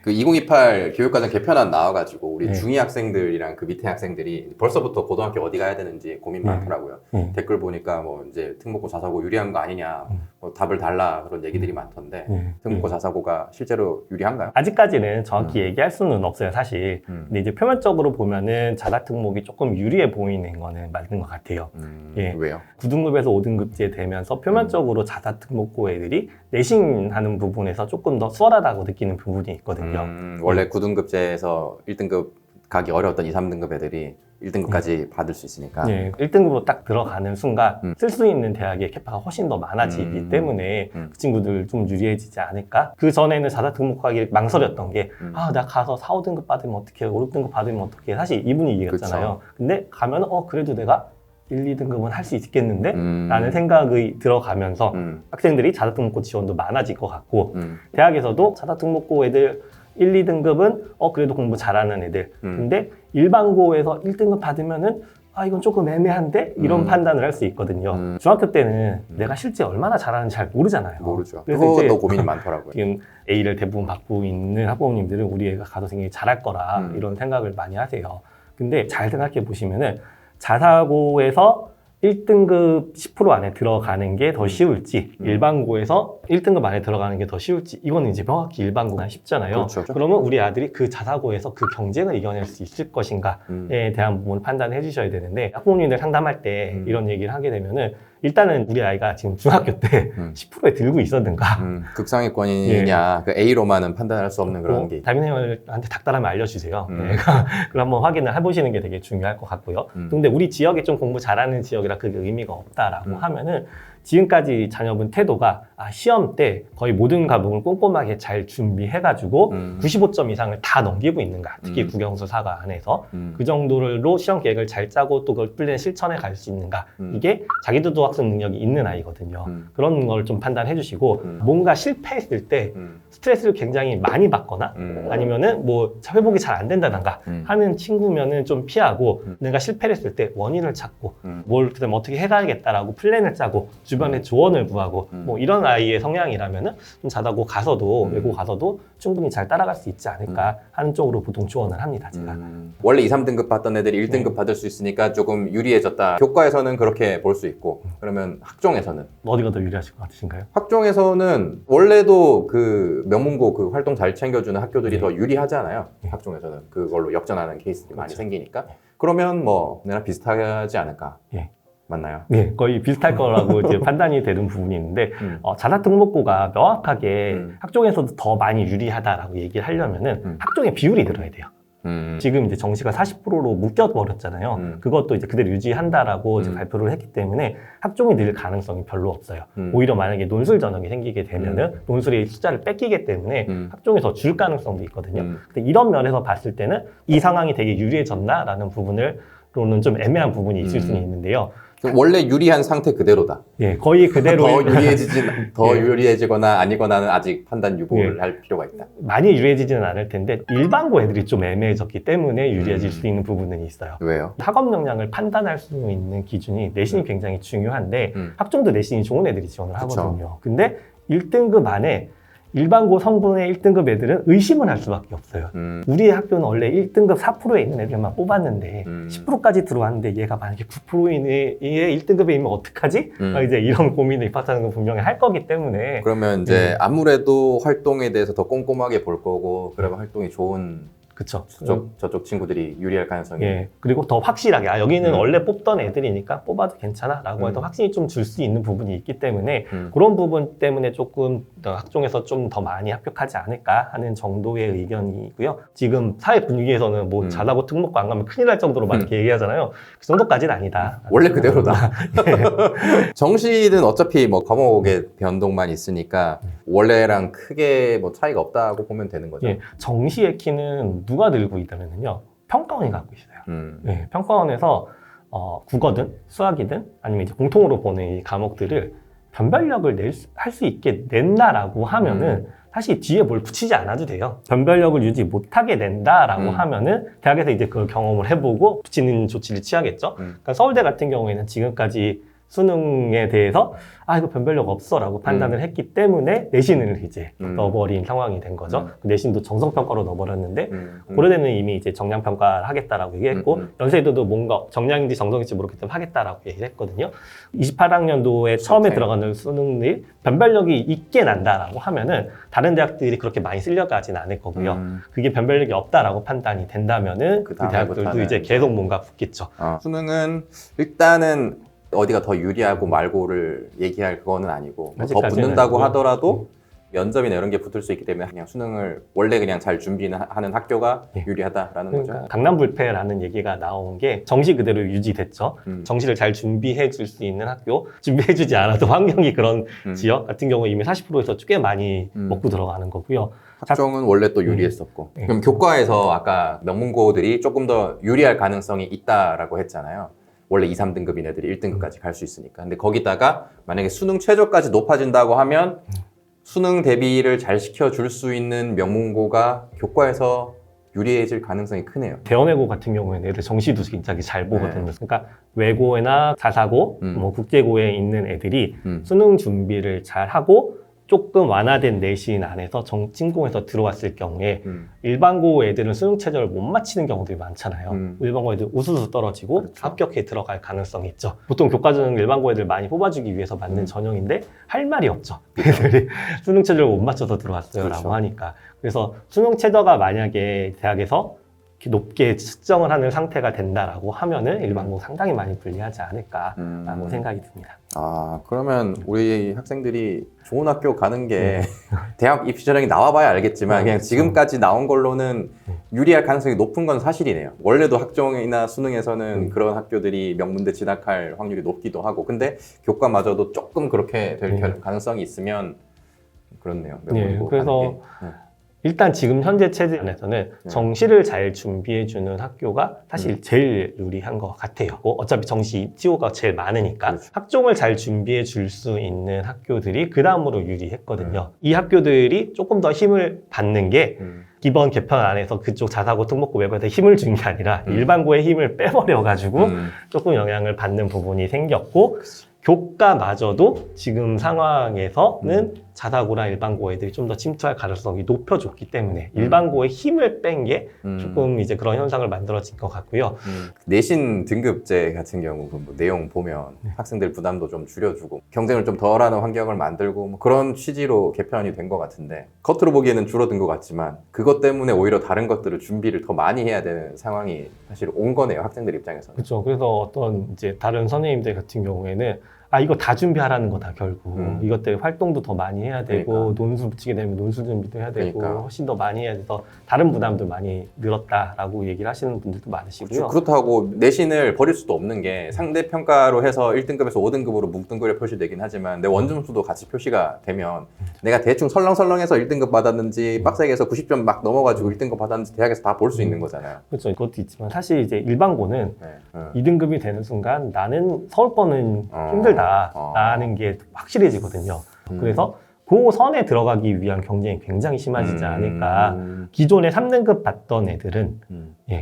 그 2028 교육과정 개편안 나와가지고 우리 네. 중2 학생들이랑 그 밑에 학생들이 벌써부터 고등학교 어디 가야 되는지 고민 많더라고요. 댓글 보니까 뭐 이제 특목고 자사고 유리한 거 아니냐, 뭐 답을 달라 그런 얘기들이 많던데 특목고 자사고가 실제로 유리한가요? 아직까지는 정확히 얘기할 수는 없어요, 사실. 근데 이제 표면적으로 보면은 자사특목이 조금 유리해 보이는 거는 맞는 것 같아요. 예. 왜요? 9등급에서 5등급제 되면서 표면적으로 자사특목고 애들이 내신하는 부분에서 조금 더 수월하다고 느끼는 부분이 있거든요. 원래 9등급제에서 1등급 가기 어려웠던 2, 3등급 애들이 1등급까지 받을 수 있으니까. 네, 1등급으로 딱 들어가는 순간 쓸 수 있는 대학의 캐파가 훨씬 더 많아지기 때문에 그 친구들 좀 유리해지지 않을까? 그 전에는 자사특목 가기 망설였던 게 아, 나 가서 4, 5등급 받으면 어떡해, 5, 6등급 받으면 어떡해. 사실 이분이 얘기했잖아요. 그쵸. 근데 가면 그래도 내가 1, 2등급은 할 수 있겠는데? 라는 생각이 들어가면서 학생들이 자사특목고 지원도 많아질 것 같고 대학에서도 자사특목고 애들 1, 2등급은 그래도 공부 잘하는 애들 근데 일반고에서 1등급 받으면은 아 이건 조금 애매한데? 이런 판단을 할 수 있거든요. 중학교 때는 내가 실제 얼마나 잘하는지 잘 모르잖아요. 모르죠. 그래서 그거 이제 너 고민이 많더라고요. 지금 A를 대부분 받고 있는 학부모님들은 우리 애가 가서 굉장히 잘할 거라 이런 생각을 많이 하세요. 근데 잘 생각해 보시면은 자사고에서 1등급 10% 안에 들어가는 게 더 쉬울지 일반고에서 1등급 안에 들어가는 게 더 쉬울지 이거는 이제 명확히 일반고가 쉽잖아요. 그렇죠. 그러면 우리 아들이 그 자사고에서 그 경쟁을 이겨낼 수 있을 것인가에 대한 부분을 판단해 주셔야 되는데 학부모님들 상담할 때 이런 얘기를 하게 되면은 일단은 우리 아이가 지금 중학교 때 10%에 들고 있었는가 극상위권이냐 그 A로만은 판단할 수 없는 그런 게 담임선생님한테 닥달하면 알려주세요. 그럼 한번 확인을 해보시는 게 되게 중요할 것 같고요. 근데 우리 지역에 좀 공부 잘하는 지역이라 그게 의미가 없다라고 하면은 지금까지 자녀분 태도가 시험 때 거의 모든 과목을 꼼꼼하게 잘 준비해가지고 95점 이상을 다 넘기고 있는가, 특히 국영수 사과 안에서 그 정도로 시험 계획을 잘 짜고 또 그걸 플랜 실천해 갈 수 있는가, 이게 자기주도 학습 능력이 있는 아이거든요. 그런 걸 좀 판단해 주시고 뭔가 실패했을 때 스트레스를 굉장히 많이 받거나 아니면은 뭐 회복이 잘 안 된다던가 하는 친구면은 좀 피하고 내가 실패를 했을 때 원인을 찾고 뭘 그다음에 어떻게 해가야겠다라고 플랜을 짜고 주변에 조언을 구하고 뭐 이런 아이의 성향이라면은 좀 자사고 가서도 외고 가서도 충분히 잘 따라갈 수 있지 않을까 하는 쪽으로 보통 조언을 합니다, 제가. 원래 2, 3등급 받던 애들이 1등급 받을 수 있으니까 조금 유리해졌다. 교과에서는 그렇게 볼 수 있고 그러면 학종에서는 어디가 더 유리하실 것 같으신가요? 학종에서는 원래도 그 명문고 그 활동 잘 챙겨주는 학교들이 더 유리하잖아요. 학종에서는 그걸로 역전하는 케이스들이 많이 생기니까 그러면 뭐 내가 비슷하지 않을까. 맞나요? 네, 거의 비슷할 거라고 이제 판단이 되는 부분이 있는데 자사특목고가 명확하게 학종에서도 더 많이 유리하다라고 얘기를 하려면은 학종의 비율이 늘어야 돼요. 지금 이제 정시가 40%로 묶여버렸잖아요. 그것도 이제 그대로 유지한다라고 이제 발표를 했기 때문에 학종이 늘 가능성이 별로 없어요. 오히려 만약에 논술 전형이 생기게 되면은 논술의 숫자를 뺏기기 때문에 학종이 더 줄 가능성도 있거든요. 근데 이런 면에서 봤을 때는 이 상황이 되게 유리해졌나라는 부분으로는 좀 애매한 부분이 있을 수는 있는데요. 원래 유리한 상태 그대로다. 예, 거의 그대로 더 유리해지거나 아니거나는 아직 판단 유보를 할 필요가 있다. 많이 유리해지지는 않을 텐데 일반고 애들이 좀 애매해졌기 때문에 유리해질 수 있는 부분은 있어요. 왜요? 학업 역량을 판단할 수 있는 기준이 내신이 굉장히 중요한데 학종도 내신이 좋은 애들이 지원을 하거든요. 근데 1등급 안에 일반고 성분의 1등급 애들은 의심을 할 수밖에 없어요. 우리 학교는 원래 1등급 4%에 있는 애들만 뽑았는데 10%까지 들어왔는데 얘가 만약에 9%인 애의 1등급에 있으면 어떡하지? 이제 이런 고민을 입학하는 건 분명히 할 거기 때문에 그러면 이제 아무래도 활동에 대해서 더 꼼꼼하게 볼 거고 그러면 활동이 좋은 그쵸. 저쪽 친구들이 유리할 가능성이. 예. 그리고 더 확실하게, 여기는 원래 뽑던 애들이니까 뽑아도 괜찮아 라고 해서 확신이 좀 줄 수 있는 부분이 있기 때문에 그런 부분 때문에 조금 더 학종에서 좀 더 많이 합격하지 않을까 하는 정도의 의견이고요. 지금 사회 분위기에서는 뭐 자사고 특목고 안 가면 큰일 날 정도로 많이 얘기하잖아요. 그 정도까지는 아니다. 원래 그대로다. 정시는 어차피 뭐 과목의 변동만 있으니까 원래랑 크게 뭐 차이가 없다고 보면 되는 거죠. 예. 정시의 키는 누가 들고 있다면요. 평가원이 갖고 있어요. 예. 평가원에서 국어든 수학이든 아니면 이제 공통으로 보는 이 과목들을 변별력을 할 수 있게 낸다라고 하면은 사실 뒤에 뭘 붙이지 않아도 돼요. 변별력을 유지 못하게 낸다라고 하면은 대학에서 이제 그 경험을 해보고 붙이는 조치를 취하겠죠. 그러니까 서울대 같은 경우에는 지금까지 수능에 대해서 이거 변별력 없어라고 판단을 했기 때문에 내신을 이제 넣어버린 상황이 된 거죠. 내신도 정성평가로 넣어버렸는데 고려대는 이미 이제 정량평가를 하겠다라고 얘기했고 연세대도 뭔가 정량인지 정성인지 모르기 때문에 하겠다라고 얘기를 했거든요. 28학년도에 처음에 들어가는 수능이 변별력이 있게 난다라고 하면은 다른 대학들이 그렇게 많이 쓸려가진 않을 거고요. 그게 변별력이 없다라고 판단이 된다면은 그 대학들도 이제 계속 뭔가 붙겠죠. 수능은 일단은 어디가 더 유리하고 말고를 얘기할 그거는 아니고 더 붙는다고 하더라도 면접이나 이런 게 붙을 수 있기 때문에 그냥 수능을 원래 그냥 잘 준비하는 학교가 유리하다라는 거죠. 강남불패라는 얘기가 나온 게 정시 그대로 유지됐죠. 정시를 잘 준비해 줄 수 있는 학교, 준비해 주지 않아도 환경이 그런 지역 같은 경우 이미 40%에서 꽤 많이 먹고 들어가는 거고요. 학종은 원래 또 유리했었고 그럼 교과에서 아까 명문고들이 조금 더 유리할 가능성이 있다라고 했잖아요. 원래 2, 3등급인 애들이 1등급까지 갈 수 있으니까. 근데 거기다가 만약에 수능 최저까지 높아진다고 하면 수능 대비를 잘 시켜줄 수 있는 명문고가 교과에서 유리해질 가능성이 크네요. 대원외고 같은 경우에는 애들 정시도 굉장히 잘 보거든요. 그러니까 외고나 자사고, 뭐 국제고에 있는 애들이 수능 준비를 잘 하고 조금 완화된 내신 안에서 진공에서 들어왔을 경우에 일반고 애들은 수능 최저를 못 맞히는 경우들이 많잖아요. 일반고 애들 우수수 떨어지고 합격해 들어갈 가능성이 있죠. 보통 교과전은 일반고 애들 많이 뽑아주기 위해서 만든 전형인데 할 말이 없죠. 애들이 수능 최저를 못 맞춰서 들어왔어요 라고 하니까. 그래서 수능 최저가 만약에 대학에서 높게 측정을 하는 상태가 된다라고 하면은 일반고 상당히 많이 불리하지 않을까라고 생각이 듭니다. 그러면 우리 학생들이 좋은 학교 가는 게 대학 입시 전형이 나와봐야 알겠지만 그냥 지금까지 나온 걸로는 유리할 가능성이 높은 건 사실이네요. 원래도 학종이나 수능에서는 그런 학교들이 명문대 진학할 확률이 높기도 하고 근데 교과마저도 조금 그렇게 될 가능성이 있으면 그렇네요. 그래서 일단 지금 현재 체제 안에서는 정시를 잘 준비해주는 학교가 사실 제일 유리한 것 같아요. 어차피 정시 TO가 제일 많으니까 학종을 잘 준비해 줄 수 있는 학교들이 그 다음으로 유리했거든요. 이 학교들이 조금 더 힘을 받는 게 이번 개편 안에서 그쪽 자사고, 특목고, 외고에 힘을 준 게 아니라 일반고의 힘을 빼버려가지고 조금 영향을 받는 부분이 생겼고 교과마저도 지금 상황에서는 자사고나 일반고 애들이 좀 더 침투할 가능성이 높여졌기 때문에 일반고의 힘을 뺀 게 조금 이제 그런 현상을 만들어진 것 같고요. 내신 등급제 같은 경우 뭐 내용 보면 학생들 부담도 좀 줄여주고 경쟁을 좀 덜하는 환경을 만들고 뭐 그런 취지로 개편이 된 것 같은데 겉으로 보기에는 줄어든 것 같지만 그것 때문에 오히려 다른 것들을 준비를 더 많이 해야 되는 상황이 사실 온 거네요. 학생들 입장에서는. 그렇죠. 그래서 어떤 이제 다른 선생님들 같은 경우에는 이거 다 준비하라는 거다 결국. 이것 때문에 활동도 더 많이 해야 되고 논술 붙이게 되면 논술 준비도 해야 되고 훨씬 더 많이 해야 돼서 다른 부담도 많이 늘었다라고 얘기를 하시는 분들도 많으시고요. 그렇다고 내신을 버릴 수도 없는 게 상대평가로 해서 1등급에서 5등급으로 뭉뚱그려 표시되긴 하지만 내 원점수도 같이 표시가 되면 내가 대충 설렁설렁해서 1등급 받았는지 빡세게 해서 90점 막 넘어가지고 1등급 받았는지 대학에서 다 볼 수 있는 거잖아요. 그렇죠. 그것도 있지만 사실 이제 일반고는 2등급이 되는 순간 나는 서울권은 힘들다. 라는 게 확실해지거든요. 그래서 그 선에 들어가기 위한 경쟁이 굉장히 심해지지 않을까. 기존에 3등급 받던 애들은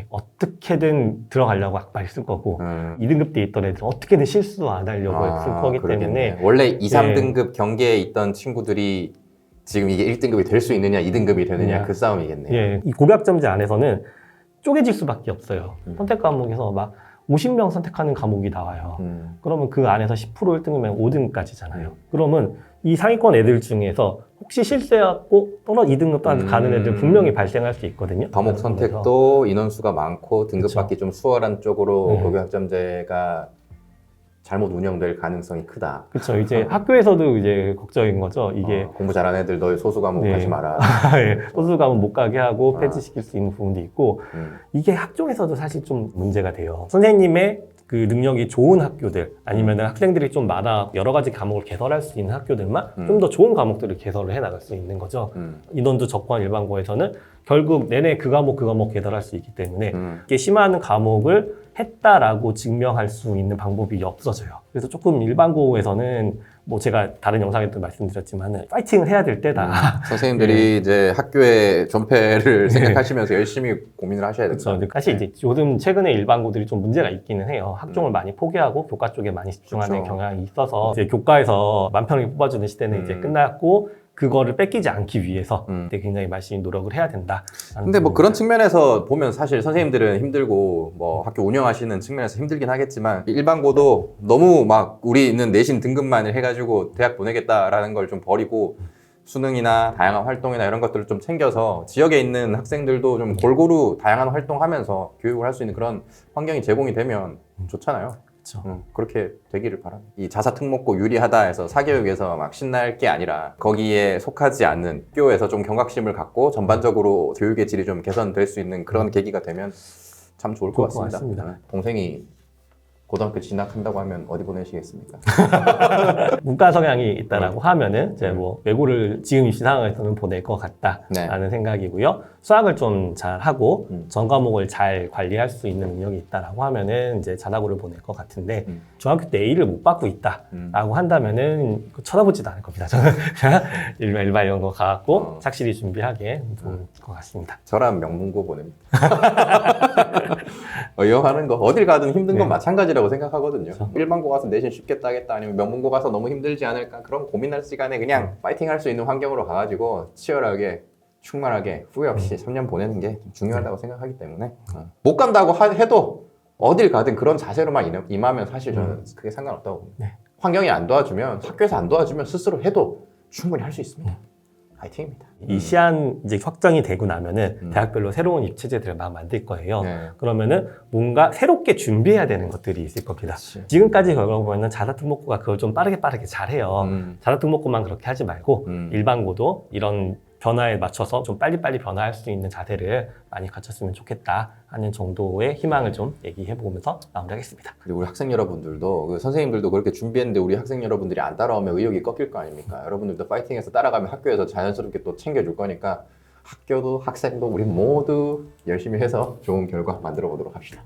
어떻게든 들어가려고 악발 쓸 거고 2등급 때 있던 애들은 어떻게든 실수 안 하려고 쓸 거기 때문에 원래 2, 3등급 경계에 있던 친구들이 지금 이게 1등급이 될 수 있느냐 2등급이 되느냐 그 싸움이겠네요. 이 고교학점제 안에서는 쪼개질 수밖에 없어요. 선택 과목에서 막 50명 선택하는 과목이 나와요. 그러면 그 안에서 10% 1등이면 5등까지잖아요. 그러면 이 상위권 애들 중에서 혹시 실수해갖고 2등급 가는 애들 분명히 발생할 수 있거든요. 과목 선택도 인원수가 많고 등급 받기 좀 수월한 쪽으로 고교학점제가 잘못 운영될 가능성이 크다. 그렇죠. 이제 학교에서도 이제 걱정인 거죠. 이게 공부 잘하는 애들 너희 소수 과목 가지 마라. 소수 과목 못 가게 하고 폐지시킬 수 있는 부분도 있고 이게 학종에서도 사실 좀 문제가 돼요. 선생님의 그 능력이 좋은 학교들 아니면 학생들이 좀 많아 여러 가지 과목을 개설할 수 있는 학교들만 좀 더 좋은 과목들을 개설을 해 나갈 수 있는 거죠. 인원도 적고 한 일반고에서는 결국 내내 그 과목 개설할 수 있기 때문에 이게 심화하는 과목을 했다라고 증명할 수 있는 방법이 없어져요. 그래서 조금 일반고에서는 뭐 제가 다른 영상에도 말씀드렸지만 파이팅을 해야 될 때다. 선생님들이 이제 학교의 존폐를 생각하시면서 열심히 고민을 하셔야 됩니다. 그렇죠. 사실 이제 요즘 최근에 일반고들이 좀 문제가 있기는 해요. 학종을 많이 포기하고 교과 쪽에 많이 집중하는 그렇죠. 경향이 있어서 이제 교과에서 만 편하게 뽑아주는 시대는 이제 끝났고 그거를 뺏기지 않기 위해서 그때 굉장히 열심히 노력을 해야 된다. 근데 뭐 그런 측면에서 보면 사실 선생님들은 힘들고 뭐 학교 운영하시는 측면에서 힘들긴 하겠지만 일반고도 너무 막 우리는 내신 등급만을 해가지고 대학 보내겠다라는 걸 좀 버리고 수능이나 다양한 활동이나 이런 것들을 좀 챙겨서 지역에 있는 학생들도 좀 골고루 다양한 활동하면서 교육을 할 수 있는 그런 환경이 제공이 되면 좋잖아요. 그렇죠. 그렇게 되기를 바랍니다. 이 자사특목고 유리하다 해서 사교육에서 막 신날 게 아니라 거기에 속하지 않는 학교에서 좀 경각심을 갖고 전반적으로 교육의 질이 좀 개선될 수 있는 그런 계기가 되면 참 좋을 것 같습니다. 동생이 고등학교 진학한다고 하면 어디 보내시겠습니까? 문과 성향이 있다라고 하면은 이제 뭐 외고를 지금 입시 상황에서는 보낼 것 같다라는 생각이고요. 수학을 좀 잘하고 전 과목을 잘 관리할 수 있는 능력이 있다라고 하면은 이제 자사고를 보낼 것 같은데 중학교 때 A를 못 받고 있다라고 한다면은 쳐다보지도 않을 겁니다. 저는 그냥 일반 이런 거 가갖고 착실히 준비하게 좋을 것 같습니다. 저랑 명문고 보냅니다. 이거 하는 거 어딜 가든 힘든 건 마찬가지라고 생각하거든요. 일반고 가서 내신 쉽게 따겠다 아니면 명문고 가서 너무 힘들지 않을까 그런 고민할 시간에 그냥 파이팅 할 수 있는 환경으로 가가지고 치열하게 충만하게 후회 없이 3년 보내는 게 중요하다고 생각하기 때문에 못 간다고 해도 어딜 가든 그런 자세로만 임하면 사실 저는 크게 상관없다고 봅니다. 환경이 안 도와주면 학교에서 안 도와주면 스스로 해도 충분히 할 수 있습니다. 파이팅입니다. 이 시한 이제 확정이 되고 나면은 대학별로 새로운 입체제들을 막 만들 거예요. 그러면은 뭔가 새롭게 준비해야 되는 것들이 있을 겁니다. 그치. 지금까지 보면은 자사특목고가 그걸 좀 빠르게 잘해요. 자사특목고만 그렇게 하지 말고 일반고도 이런 변화에 맞춰서 좀 빨리빨리 변화할 수 있는 자세를 많이 갖췄으면 좋겠다 하는 정도의 희망을 좀 얘기해보면서 마무리하겠습니다. 그리고 우리 학생 여러분들도 그 선생님들도 그렇게 준비했는데 우리 학생 여러분들이 안 따라오면 의욕이 꺾일 거 아닙니까? 여러분들도 파이팅해서 따라가면 학교에서 자연스럽게 또 챙겨줄 거니까 학교도 학생도 우리 모두 열심히 해서 좋은 결과 만들어 보도록 합시다.